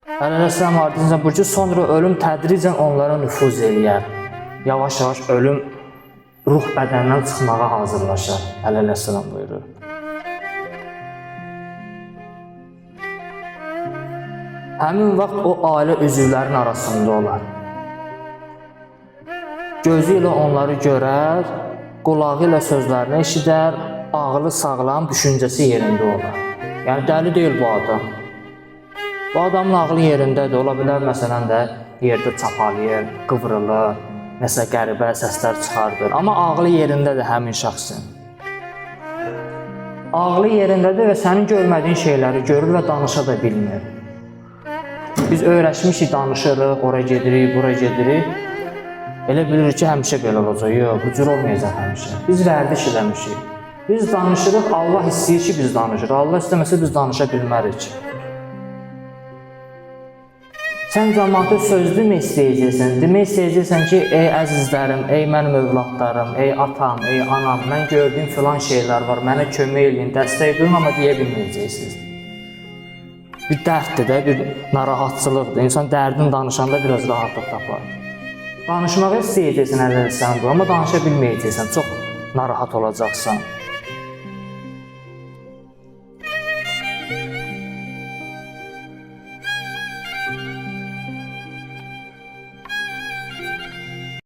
Əleyhisselam hadisəsində buyurur ki, sonra ölüm tədricən onlara nüfuz eləyər. Yavaş-yavaş ölüm ruh bədəndən çıxmağa hazırlaşır. Əleyhisselam buyurur. Həmin vaxt o ailə üzvlərin arasında olar. Gözü ilə onları görər, qulağı ilə sözlərini eşidər, ağlı sağlam, düşüncəsi yerində olar. Yəni dəli deyil bu adam. Bu adamın ağlı yerindədir. Ola bilər məsələn də yerdə çapalayır, qıvrılır, nəsə qəribə səslər çıxardır. Amma ağlı yerindədir həmin şəxsin. Ağlı yerindədir və sənin görmədiyin şeyləri görür və danışa da bilmir. Biz öyrəşmişik, danışırıq, oraya gedirik, buraya gedirik. Elə bilirik ki, həmişə belə olacaq. Yox, bu cür olmayacaq həmişə. Biz vərdiş eləmişik. Biz danışırıq, Allah istəyir ki, biz danışırıq. Allah istəməsə biz danışa bilmərik. Sən cəmaata söz demək istəyəcəksən. Demək istəyəcəksən ki, ey əzizlərim, ey mənim övladlarım, ey atam, ey anam, mən gördüyüm filan şeylər var, mənə kömək eləyin, dəstək edin, amma deyə bilməyəcəksiniz. Bir dərddir də, bir narahatçılıqdır. İnsan dərdini danışanda biraz rahatlıq tapar. Danışmağı istəyəcəksən əllərisən bu, amma danışa bilməyəcəksən, çox narahat olacaqsan.